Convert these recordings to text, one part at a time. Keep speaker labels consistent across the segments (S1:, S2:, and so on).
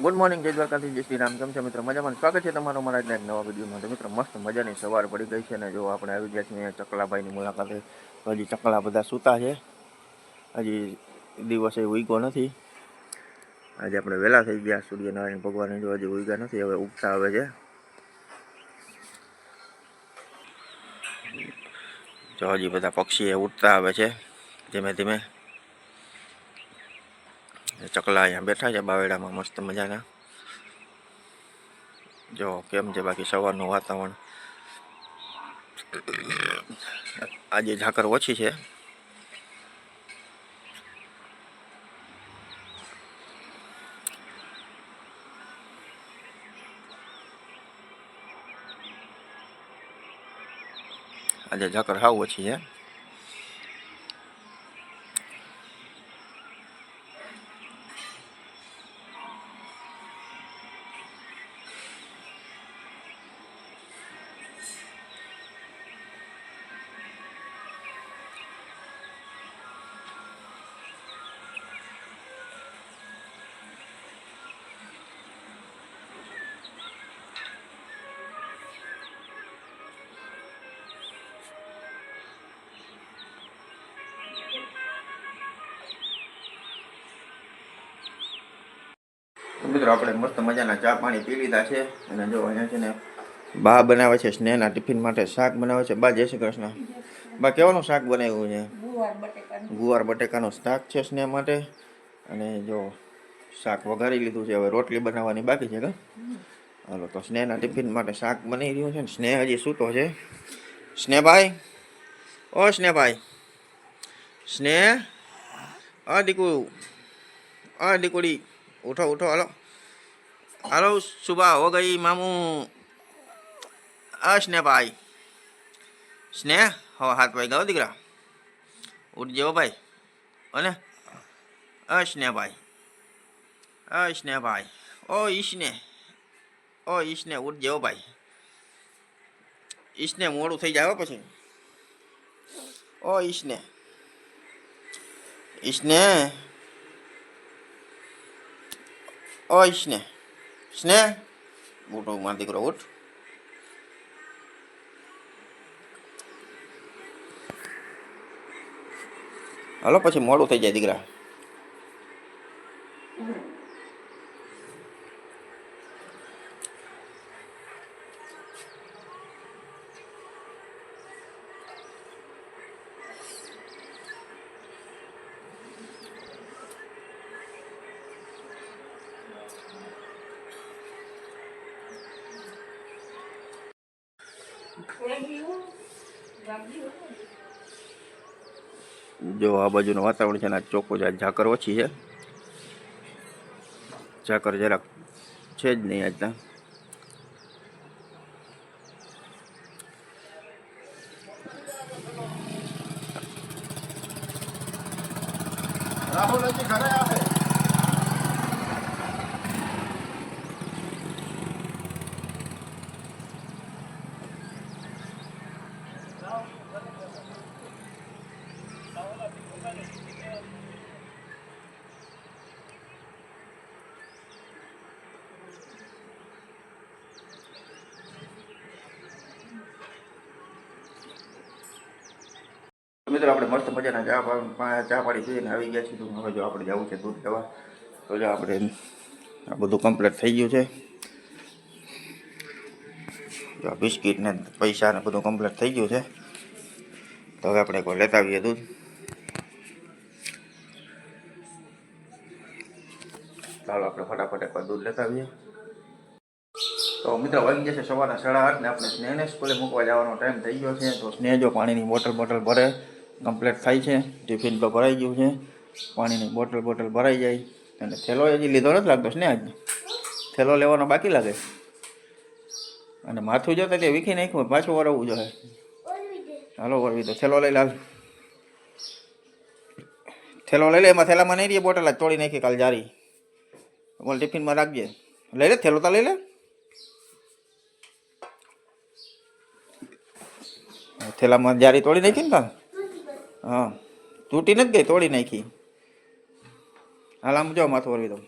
S1: Good morning, જય દ્વારકાથી, જય શ્રી રામ. કેમ છે મિત્ર? મજામાં? સ્વાગત છે તમારું મારા એક નવા વિડીયોમાં. તો મિત્રો મસ્ત મજાની સવાર પડી ગઈ છે ને જો આપણે આવી ગયા છીએ ચકલાભાઈની મુલાકાતે. તો હજી ચકલા બધા સૂતા છે, હજી દિવસે ઉગ્યો નથી. આજે આપણે વહેલા થઈ ગયા. સૂર્યનારાયણ ભગવાન જો હજી ઉગ્યા નથી, હવે ઉગતા આવે છે. જો હજી બધા પક્ષી ઉડતા આવે છે ધીમે ધીમે. ચકલા અહીંયા બેઠા છે બાવેડામાં મસ્ત મજાના. જો કેમ છે બાકી સવારનું વાતાવરણ. આજે ઝાકર ઓછી છે. આજે ઝાકર હાવ ઓછી છે. મિત્રો આપણે મસ્ત મજાના ચા પાણી પી લીધા છે અને જો અહીંયા છે ને બા બનાવે છે સ્નેહના ટિફિન માટે શાક બનાવે છે. બા જય શ્રી કૃષ્ણ. બા કેવાનું શાક બનાવ્યું છે? ગુવાર બટેકાનું શાક છે સ્નેહ માટે. અને જો શાક વઘારી લીધું છે, હવે રોટલી બનાવવાની બાકી છે. હાલો તો સ્નેહના ટિફિન માટે શાક બની રહ્યું છે ને સ્નેહ હજી સૂતો છે. સ્નેહભાઈ, ઓ સ્નેહભાઈ, સ્નેહ, દીકુ, દીકુડી, ઉઠો ઉઠો, હાલો હાલો, સુબહ હો ગઈ મામू. સ્નેહભાઈ, સ્નેહ, હાથ વાઈ ગયો દીકરા, ઉઠ જેવો ભાઈ. અને સ્નેહભાઈ, સ્નેહભાઈ, ઈશને ઉઠ જેવો ભાઈ. ઈશને મોડું થઈ જાય પછી. ઈશને, ઈશને, સ્નેહ, ઉઠો મારો દીકરો, ઉઠ. હાલો પછી મોડું થઈ જાય દીકરા. જો આ બાજુનું વાતાવરણ છે ને ચોખ્ખું છે. ઝાકર ઓછી છે, ઝાકર જરાક છે જ નહીં આજના. રાહુલ હજી ઘરે આવે. મિત્રો આપણે મસ્ત મજાના ચા પાણી પીને આવી ગયા છીએ. હવે જો આપણે જવું છે દૂધ લેવા. તો જો આપણે આ બધું કમ્પ્લીટ થઈ ગયું છે. જો બિસ્કિટ ને પૈસા ને બધું કમ્પ્લીટ થઈ ગયું છે. તો હવે આપણે કોઈ લેતા આવીએ દૂધ. ચાલો આપણે ફટાફટ એકવાર દૂધ લેતા આવીએ. તો મિત્રો વાગી જશે સવારના 8:30 ને આપણે સ્નેહને સ્કૂલે મૂકવા જવાનો ટાઈમ થઈ ગયો છે. તો સ્નેહ જો પાણીની બોટલ ભરે કમ્પ્લીટ થાય છે. ટિફિન તો ભરાઈ ગયું છે, પાણીની બોટલ ભરાઈ જાય. અને થેલો હજી લીધો નથી લાગતો સ્નેહ. આજ થેલો લેવાનો બાકી લાગે. અને માથું જોતા તે વીખી નાખ્યું, પાછું વરવવું જોઈએ. હાલો વરવી તો થેલો લઈ લાલ. થેલો લઈ લે, એમાં થેલામાં નહીં રહી બોટલ, જ તોડી નાખી કાલ જારી. બોલ ટિફિનમાં રાખજે. લઈ લે થેલો, તો લઈ લે. થેલામાં જારી તોડી નાખી ને કાલ. હા, તૂટી નથી ગઈ, તોડી નાખી. હાલ આમ જો માથું વરવી દઉં.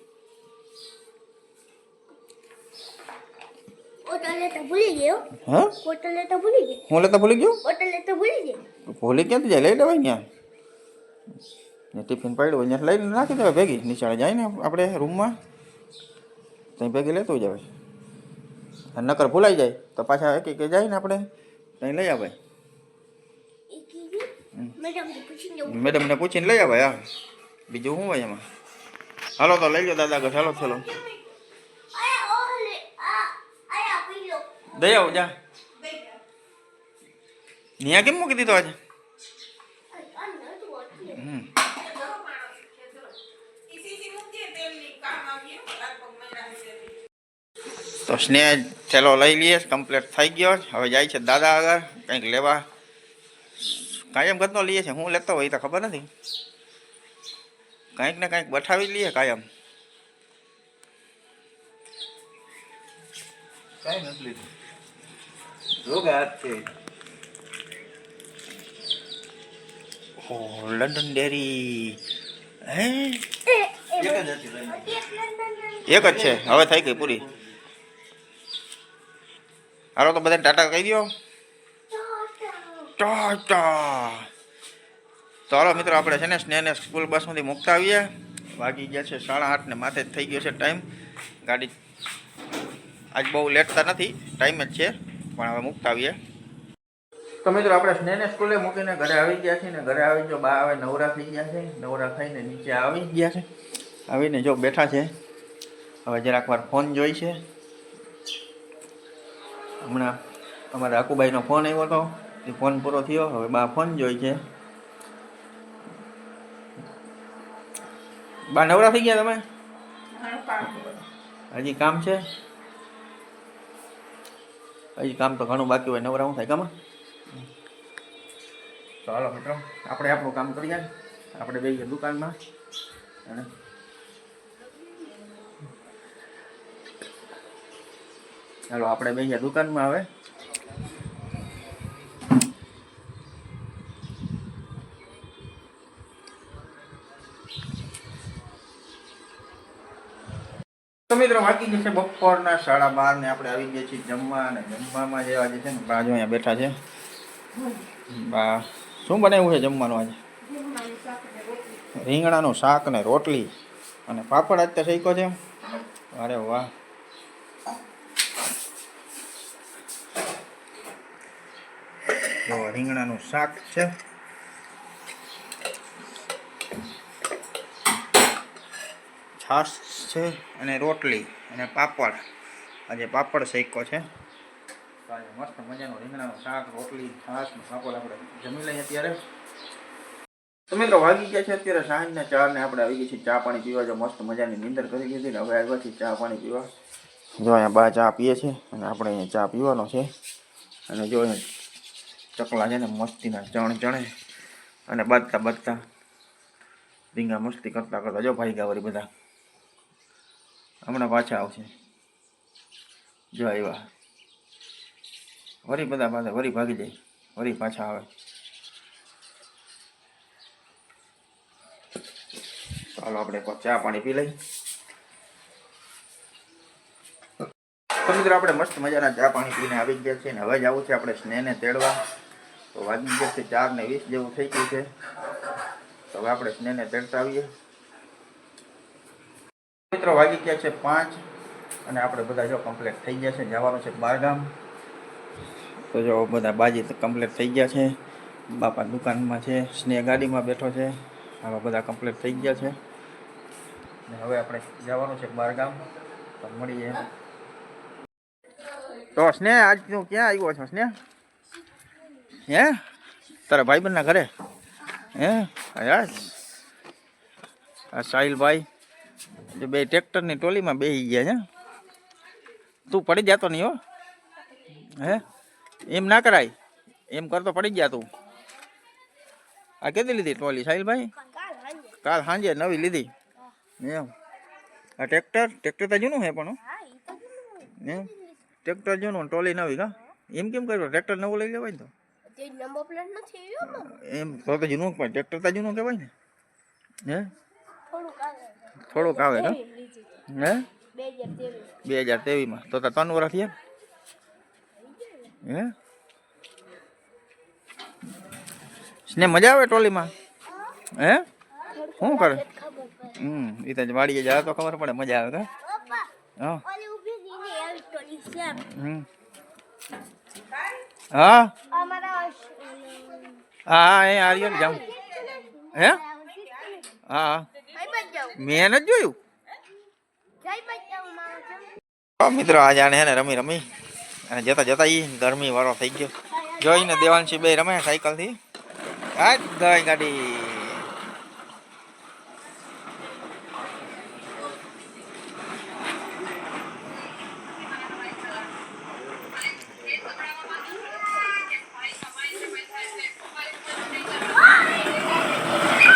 S2: બોટલ લેતા ભૂલી ગયો.
S1: હા
S2: બોટલ લેતા ભૂલી ગયો.
S1: હું લેતા ભૂલી ગયો
S2: બોટલ લેતા ભૂલી ગયો.
S1: ભૂલી ક્યાંથી જાય લઈ લેવાય ત્યાં ટિફિન પડ્યું હોય ત્યાં લઈને નાખી દેવાય ભેગી નિશાળે જાય ને આપણે રૂમમાં ત્યાં ભેગી લેતું જવાય નકર ભૂલાઈ જાય તો પાછા એક જાય ને આપણે ત્યાં લઈ આવાય મેડમને પૂછીને લઈ આવાય હા બીજું શું હોય એમાં હાલો તો લઈ લો દાદા આગળ ચાલો ચાલો દઈ આવો જા ત્યાં કેમ મૂકી દીધો આજે તો સ્નેહ થેલો લઈ લઈએ કમ્પ્લીટ થઈ ગયો હવે જાય છે દાદા આગળ કંઈક લેવા કાયમ ગતનો લઈએ છે હું લેતો હોય તો ખબર નથી કંઈક ને કંઈક બઠાવી લઈએ કાયમ કઈ નથી લીધું રોગ હાથ છે ઓ લંડન ડેરી હે એક જ છે હવે થઈ ગઈ પૂરી હાલો તો બધાને ટાટા કહી દો ટાટા તો હાલો મિત્રો આપણે છે ને સ્નેહને સ્કૂલ બસમાંથી મૂકતા આવીએ વાગી ગયા છે 8:30 ને માથે જ થઈ ગયો છે ટાઈમ ગાડી આજ બહુ લેટતા નથી ટાઈમ જ છે પણ હવે મૂકતા આવીએ તો મિત્રો આપણે સ્નેહને સ્કૂલે મૂકીને ઘરે આવી ગયા છીએ ને ઘરે આવી જો બા હવે નવરા થઈ ગયા છે નવરા થઈને નીચે આવી ગયા છે આવીને જો બેઠા છે હવે જરાક વાર ફોન જોઈ છે હમણાં અમારા આકુબાઈનો ફોન આવ્યો હતો એ ફોન પૂરો થયો હવે બા ફોન જોઈ છે બા નવરા થઈ ગયા તમે હજી કામ છે હજી કામ તો ઘણું બાકી હોય નવરા હું થાય કામ તો હાલો મિત્રો આપણે આપણું કામ કરીએ આપણે બેસીએ દુકાનમાં અને ચાલો આપણે બેસીએ દુકાનમાં હવે તો મિત્રો વાગી જશે બપોરના 12:30 ને આપણે આવી ગયા છીએ જમવા અને જમવામાં જે આજે છે ને બાજુ અહીંયા બેઠા છે બા શું બનાવ્યું છે જમવાનું આજે રીંગણાનું શાક ને રોટલી અને પાપડ આજ તો શેક્યો છે અરે વાહ જો રીંગણાનું શાક છે છાશ છે અને રોટલી અને પાપડ આજે પાપડ શેક્યો છે આજે મસ્ત મજાનું રીંગણાનું શાક રોટલી છાશ ને પાપડ આપણે જમી લઈએ અત્યારે તો મિત્રો વાગી ગયા છે અત્યારે સાંજના 4 ને આપણે આવી ગઈ છીએ ચા પાણી પીવા જો મસ્ત મજાની નીંદર કરી ગઈ હતી ને હવે આવ્યા છીએ ચા પાણી પીવા જો અહીંયા બા ચા પીએ છે અને આપણે અહીંયા ચા પીવાનો છે અને જો ચકલા છે ને મસ્તીના ચણે અને બાજતા રીંગા મસ્તી કરતા જો ભાઈ ગયા વળી બધા હમણાં પાછા આવશે જો આવ્યા વળી બધા પાછા વળી ભાગી જાય વળી પાછા આવે ચાલો આપણે ચા પાણી પી લઈ તો મિત્રો આપણે મસ્ત મજાના ચા પાણી પીને આવી ગયા છીએ ને હવે જ આવું છે આપણે સ્નેહને તેડવા તો વાગી ગયા છે 4:20 જેવું થઈ ગયું છે તો હવે આપણે સ્નેહને તેડતા આવીએ મિત્રો વાગી ગયા છે 5 અને આપણે બધા જો કમ્પ્લીટ થઈ ગયા છે જવાનું છે બહારગામ તો જો બધા બાજી કમ્પ્લીટ થઈ ગયા છે બાપા દુકાનમાં છે સ્નેહ ગાડીમાં બેઠો છે આવા બધા કમ્પ્લીટ થઈ ગયા છે ને હવે આપણે જવાનું છે બહારગામ તો મળીએ તો સ્નેહ આજ તું ક્યાં આવ્યો છો સ્નેહ હે તારા ભાઈબંધના ઘરે હે યાર આ સાહિલભાઈ જે બે ટ્રેક્ટરની ટોલીમાં બેસી ગયા છે તું પડી જતો નહીં હો હે એમ ના કરાય એમ કરતો પડી ગયા તું આ કેદી લીધી ટોલી સાહિલભાઈ કાલ સાંજે નવી લીધી એમ આ ટ્રેક્ટર તો જૂનું છે પણ એમ ટ્રેક્ટર જૂનું ટોલી નવી કા એમ કેમ કર્યો ટ્રેક્ટર નવું લઈ લેવાય ને તો એમ તો જૂનું પણ ટ્રેક્ટર તો જૂનું કહેવાય ને હે થોડુંક આવે કા હે 2023 તો 3 વર્ષ થયા હે સ્નેહ મજા આવે ટ્રોલીમાં હે શું કરે એ તો વાડીએ જાય તો ખબર પડે મજા આવે કા
S2: પપ્પા
S1: હા
S2: ઓલી ઊભી હતી ને એવી ટોલી છે
S1: હા
S2: અમારા
S1: હા એ આર્યન જાઉં હે હા
S2: કઈ બાજુ જાઉં
S1: મેં નથી જોયું
S2: કઈ બાજુ જાઉં મારા
S1: મિત્રો આજે આને હે ને રમી રમી અને જતા જતા ઈ ગરમી વાળો થઈ ગયો જોઈને દેવાંશી બે રમે સાયકલ થી આ ગઈ ગાડી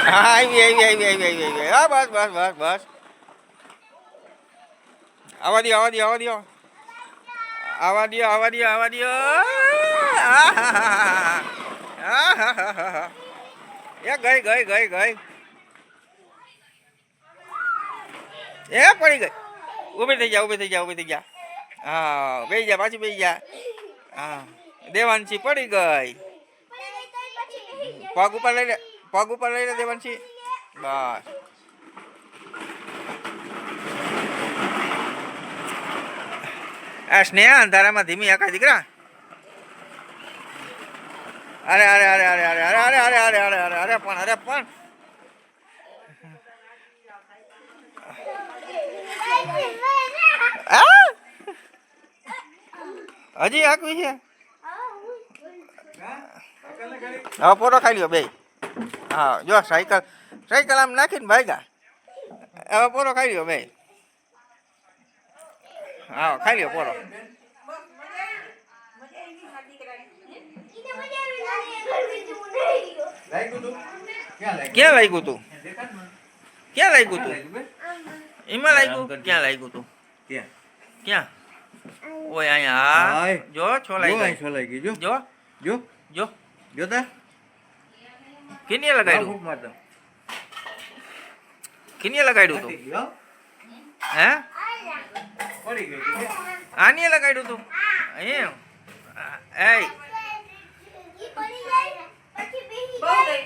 S1: હા આવી હા બસ બસ બસ બસ આવા દો આવા દો આવા દો આવા દો આવા દો આવા દો એ ગઈ ગઈ ગઈ ગઈ એ પડી ગઈ ઊભી થઈ જા ઊભી થઈ જા ઊભી થઈ જા હા બેસી જા પાછી બેસી જા હા દેવાંશી પડી ગઈ પગ ઉપર લઈ લે પગ ઉપર લઈ લે દેવાંશી બસ આ સ્નેહ અંધારામાં ધીમી આખા દીકરા અરે અરે અરે અરે અરે અરે અરે અરે અરે અરે અરે અરે પણ હજી આકવી છે હવે પોરો ખાઈ લ્યો બે હા જો સાયકલ સાયકલ આમ નાખીને ભાગ્યા હવે પોરો ખાઈ લ્યો બે હા ખાઈ લ્યો પોરો ક્યાં લાગ્યું તું ક્યાં લાગ્યું તું એમાં લાગ્યું ક્યાં લાગ્યું તું ક્યાં ઓય અહીંયા હા જો છોલાઈ ગઈ જો જો જો જો જોતા કિને લગાડ્યું કિને લગાડ્યું તું હે પડી ગઈ આની લગાડ્યું તું એમ એ
S2: ઈ પડી જાય પછી બેહી જાય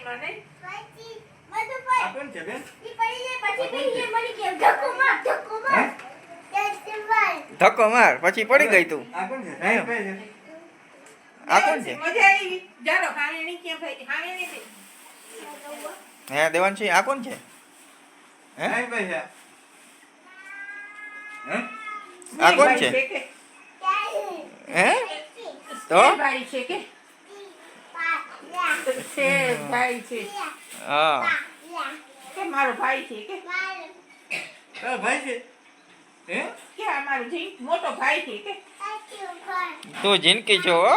S2: પછી મધુભાઈ
S3: કોણ છે બેન
S2: ઈ પડી જાય પછી બેહી જાય મળી ગયો ધક્કો માર
S1: ધક્કો માર પછી પડી ગઈ તું
S3: આ કોણ છે સાહેબ છે
S1: આ કોણ છે
S4: મજા આવી જારો હાણેની ક્યાં ભાઈ હાણેની થી
S1: હે દેવાંશી આ કોણ છે હે
S3: સાહેબ છે હે
S1: આ કોણ છે હે તો
S4: ભાઈ છે કે છે ભાઈ છે
S1: હા
S4: કે મારો ભાઈ છે કે
S3: તારો ભાઈ છે હે
S4: કે આ મારો જી મોટો ભાઈ છે કે
S1: તું જિંદગી છો હો